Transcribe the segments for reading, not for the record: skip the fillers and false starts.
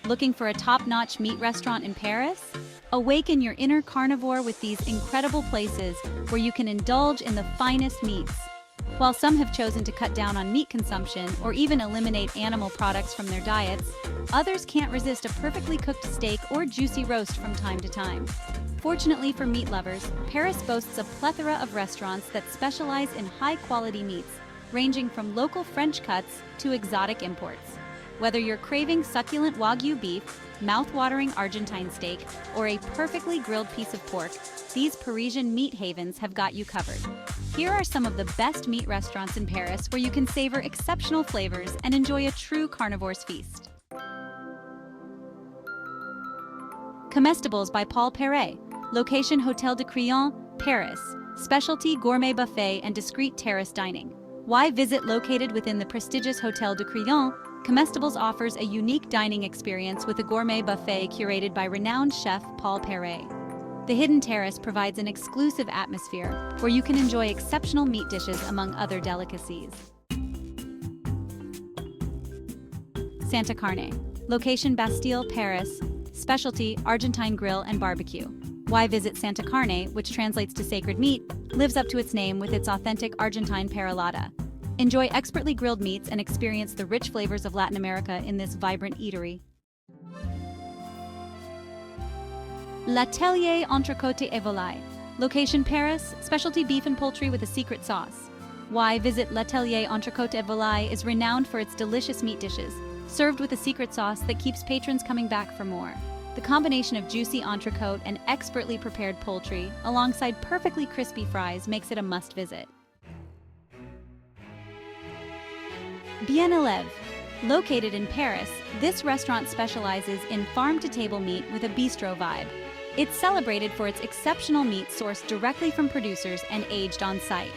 Looking for a top-notch meat restaurant in Paris? Awaken your inner carnivore with these incredible places where you can indulge in the finest meats. While some have chosen to cut down on meat consumption or even eliminate animal products from their diets, others can't resist a perfectly cooked steak or juicy roast from time to time. Fortunately for meat lovers, Paris boasts a plethora of restaurants that specialize in high-quality meats, ranging from local French cuts to exotic imports. Whether you're craving succulent Wagyu beef, mouth-watering Argentine steak, or a perfectly grilled piece of pork, these Parisian meat havens have got you covered. Here are some of the best meat restaurants in Paris where you can savor exceptional flavors and enjoy a true carnivore's feast. Comestibles by Pairet. Location Hôtel de Crillon, Paris. Specialty gourmet buffet and discreet terrace dining. Why visit? Located within the prestigious Hôtel de Crillon, Comestibles offers a unique dining experience with a gourmet buffet curated by renowned chef Paul Pairet. The hidden terrace provides an exclusive atmosphere where you can enjoy exceptional meat dishes among other delicacies. Santa Carne. Location Bastille, Paris. Specialty Argentine grill and barbecue. Why visit? Santa Carne, which translates to sacred meat, lives up to its name with its authentic Argentine parrillada. Enjoy expertly grilled meats and experience the rich flavors of Latin America in this vibrant eatery. L'Atelier Entrecôte et Volaille. Location Paris, specialty beef and poultry with a secret sauce. Why visit? L'Atelier Entrecôte et Volaille is renowned for its delicious meat dishes, served with a secret sauce that keeps patrons coming back for more. The combination of juicy entrecôte and expertly prepared poultry, alongside perfectly crispy fries, makes it a must-visit. Bien Élevé. Located in Paris, this restaurant specializes in farm-to-table meat with a bistro vibe. It's celebrated for its exceptional meat sourced directly from producers and aged on site.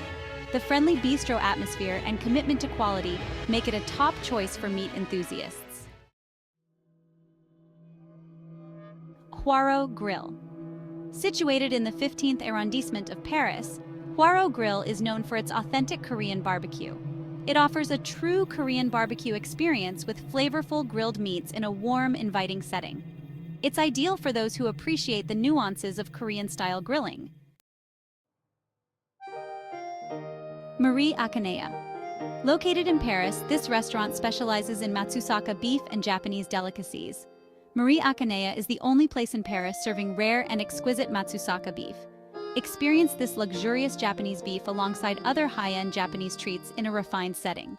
The friendly bistro atmosphere and commitment to quality make it a top choice for meat enthusiasts. Hwaro Grill. Situated in the 15th arrondissement of Paris, Hwaro Grill is known for its authentic Korean barbecue. It offers a true Korean barbecue experience with flavorful grilled meats in a warm, inviting setting. It's ideal for those who appreciate the nuances of Korean-style grilling. Marie Akaneya. Located in Paris, this restaurant specializes in Matsusaka beef and Japanese delicacies. Marie Akaneya is the only place in Paris serving rare and exquisite Matsusaka beef. Experience this luxurious Japanese beef alongside other high-end Japanese treats in a refined setting.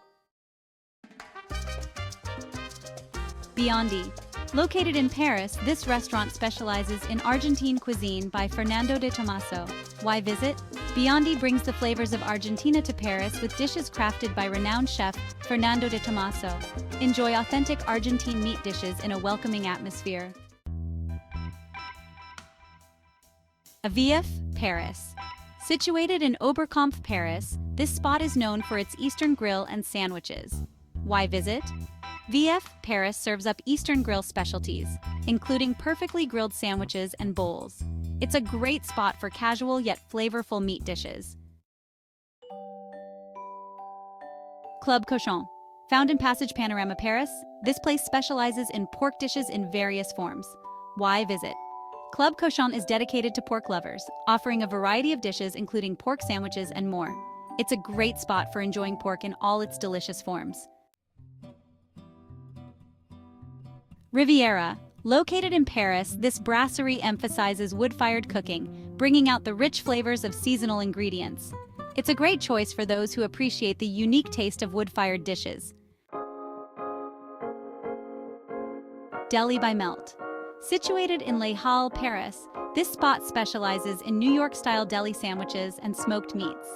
Biondi. Located in Paris, this restaurant specializes in Argentine cuisine by Fernando de Tomaso. Why visit? Biondi brings the flavors of Argentina to Paris with dishes crafted by renowned chef Fernando de Tomaso. Enjoy authentic Argentine meat dishes in a welcoming atmosphere. VIF Paris. Situated in Oberkampf, Paris, this spot is known for its Eastern grill and sandwiches. Why visit? VIF Paris serves up Eastern grill specialties, including perfectly grilled sandwiches and bowls. It's a great spot for casual yet flavorful meat dishes. Club Cochon. Found in Passage Panorama, Paris, this place specializes in pork dishes in various forms. Why visit? Club Cochon is dedicated to pork lovers, offering a variety of dishes including pork sandwiches and more. It's a great spot for enjoying pork in all its delicious forms. Riviera. Located in Paris, this brasserie emphasizes wood-fired cooking, bringing out the rich flavors of seasonal ingredients. It's a great choice for those who appreciate the unique taste of wood-fired dishes. Deli by Melt. Situated in Les Halles, Paris, this spot specializes in New York-style deli sandwiches and smoked meats.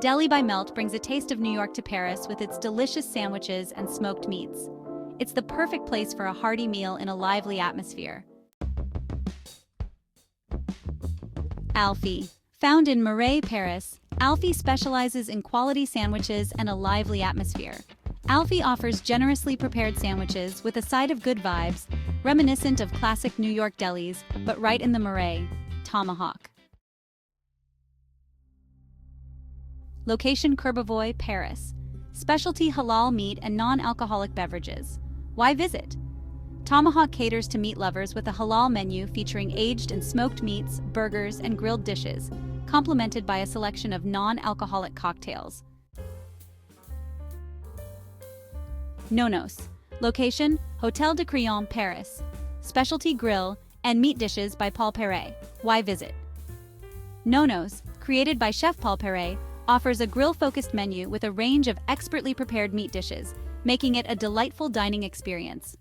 Deli by Melt brings a taste of New York to Paris with its delicious sandwiches and smoked meats. It's the perfect place for a hearty meal in a lively atmosphere. Alfi. Found in Marais, Paris, Alfi specializes in quality sandwiches and a lively atmosphere. Alfi offers generously prepared sandwiches with a side of good vibes, reminiscent of classic New York delis, but right in the Marais. Tomahawk. Location Courbevoie, Paris. Specialty halal meat and non-alcoholic beverages. Why visit? Tomahawk caters to meat lovers with a halal menu featuring aged and smoked meats, burgers, and grilled dishes, complemented by a selection of non-alcoholic cocktails. Nonos. Location, Hôtel de Crillon, Paris. Specialty grill and meat dishes by Pairet. Why visit? Nonos, created by Chef Pairet, offers a grill-focused menu with a range of expertly prepared meat dishes, making it a delightful dining experience.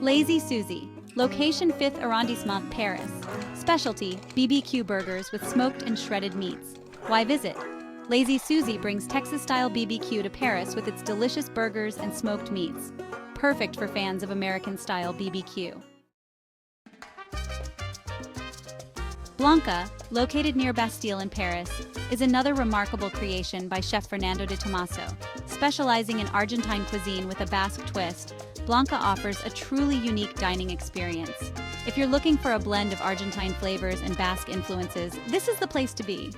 Lazy Suzy. Location 5th Arrondissement, Paris. Specialty, BBQ burgers with smoked and shredded meats. Why visit? Lazy Suzy brings Texas-style BBQ to Paris with its delicious burgers and smoked meats. Perfect for fans of American-style BBQ. Blanca, located near Bastille in Paris, is another remarkable creation by Chef Fernando de Tomaso. Specializing in Argentine cuisine with a Basque twist, Blanca offers a truly unique dining experience. If you're looking for a blend of Argentine flavors and Basque influences, this is the place to be.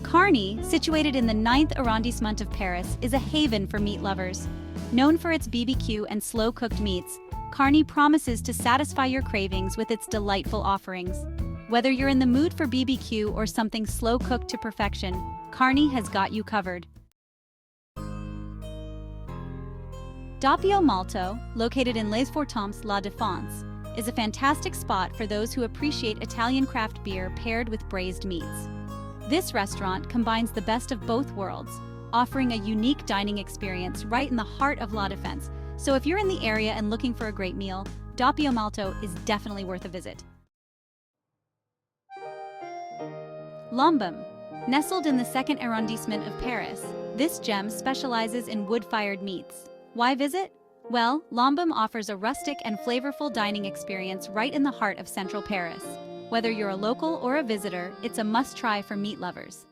Carne, situated in the 9th arrondissement of Paris, is a haven for meat lovers. Known for its BBQ and slow-cooked meats, Carne promises to satisfy your cravings with its delightful offerings. Whether you're in the mood for BBQ or something slow-cooked to perfection, Carne has got you covered. Doppio Malto, located in Les Fortemps La Défense, is a fantastic spot for those who appreciate Italian craft beer paired with braised meats. This restaurant combines the best of both worlds, offering a unique dining experience right in the heart of La Défense. So if you're in the area and looking for a great meal, Doppio Malto is definitely worth a visit. Lombem. Nestled in the 2nd arrondissement of Paris, this gem specializes in wood-fired meats. Why visit? Well, Lombem offers a rustic and flavorful dining experience right in the heart of central Paris. Whether you're a local or a visitor, it's a must-try for meat lovers.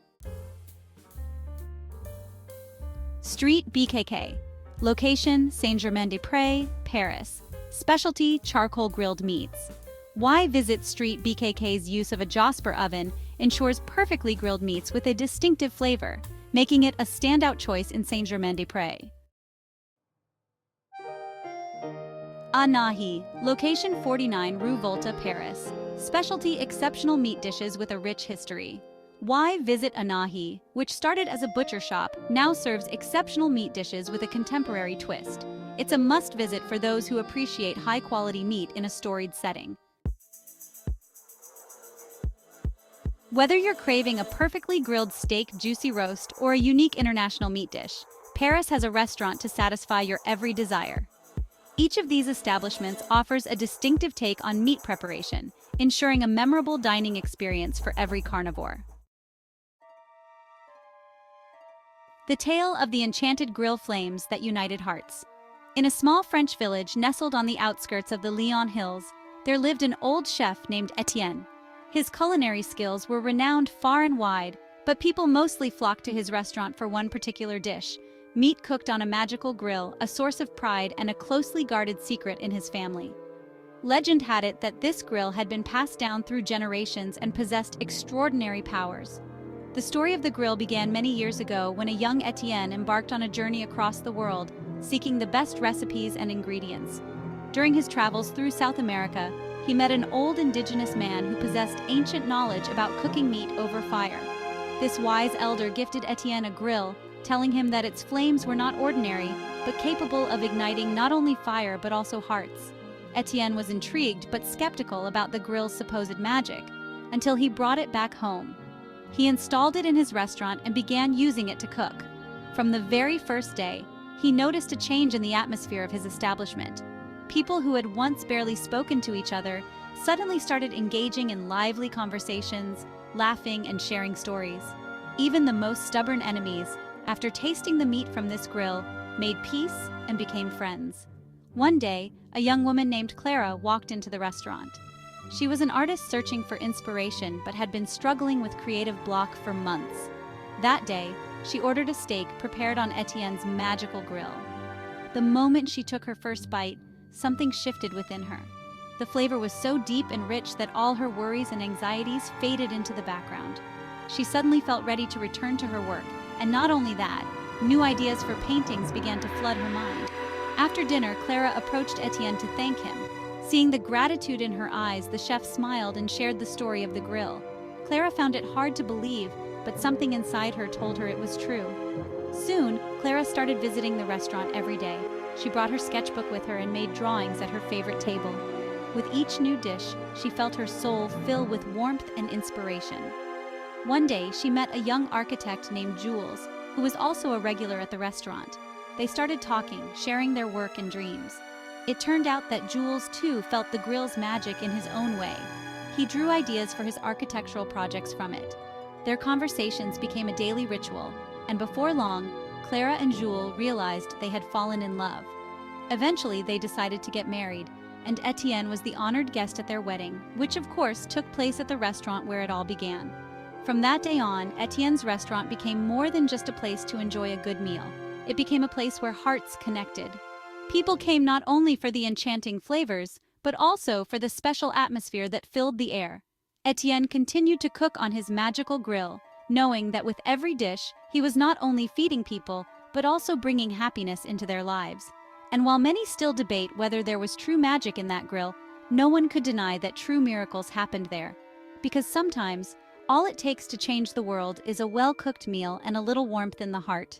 Street BKK. Location, Saint-Germain-des-Prés, Paris. Specialty, charcoal grilled meats. Why visit Street BKK's use of a Josper oven ensures perfectly grilled meats with a distinctive flavor, making it a standout choice in Saint-Germain-des-Prés. Anahi. Location 49 Rue Volta, Paris. Specialty exceptional meat dishes with a rich history. Why visit Anahi, which started as a butcher shop, now serves exceptional meat dishes with a contemporary twist. It's a must-visit for those who appreciate high-quality meat in a storied setting. Whether you're craving a perfectly grilled steak juicy roast or a unique international meat dish, Paris has a restaurant to satisfy your every desire. Each of these establishments offers a distinctive take on meat preparation, ensuring a memorable dining experience for every carnivore. The tale of the enchanted grill flames that united hearts. In a small French village nestled on the outskirts of the Lyon Hills, there lived an old chef named Etienne. His culinary skills were renowned far and wide, but people mostly flocked to his restaurant for one particular dish: meat cooked on a magical grill, a source of pride and a closely guarded secret in his family. Legend had it that this grill had been passed down through generations and possessed extraordinary powers. The story of the grill began many years ago when a young Etienne embarked on a journey across the world, seeking the best recipes and ingredients. During his travels through South America, he met an old indigenous man who possessed ancient knowledge about cooking meat over fire. This wise elder gifted Etienne a grill, telling him that its flames were not ordinary, but capable of igniting not only fire but also hearts. Etienne was intrigued but skeptical about the grill's supposed magic, until he brought it back home. He installed it in his restaurant and began using it to cook. From the very first day, he noticed a change in the atmosphere of his establishment. People who had once barely spoken to each other suddenly started engaging in lively conversations, laughing and sharing stories. Even the most stubborn enemies, after tasting the meat from this grill, made peace and became friends. One day, a young woman named Clara walked into the restaurant. She was an artist searching for inspiration but had been struggling with creative block for months. That day, she ordered a steak prepared on Etienne's magical grill. The moment she took her first bite, something shifted within her. The flavor was so deep and rich that all her worries and anxieties faded into the background. She suddenly felt ready to return to her work, and not only that, New ideas for paintings began to flood her mind. After dinner, Clara approached Etienne to thank him. Seeing the gratitude in her eyes, the chef smiled and shared the story of the grill. Clara found it hard to believe, but something inside her told her it was true. Soon, Clara started visiting the restaurant every day. She brought her sketchbook with her and made drawings at her favorite table. With each new dish, she felt her soul fill with warmth and inspiration. One day, she met a young architect named Jules, who was also a regular at the restaurant. They started talking, sharing their work and dreams. It turned out that Jules, too, felt the grill's magic in his own way. He drew ideas for his architectural projects from it. Their conversations became a daily ritual, and before long, Clara and Jules realized they had fallen in love. Eventually, they decided to get married, and Etienne was the honored guest at their wedding, which of course took place at the restaurant where it all began. From that day on, Etienne's restaurant became more than just a place to enjoy a good meal. It became a place where hearts connected. People came not only for the enchanting flavors, but also for the special atmosphere that filled the air. Etienne continued to cook on his magical grill, knowing that with every dish, he was not only feeding people, but also bringing happiness into their lives. And while many still debate whether there was true magic in that grill, no one could deny that true miracles happened there. Because sometimes, all it takes to change the world is a well-cooked meal and a little warmth in the heart.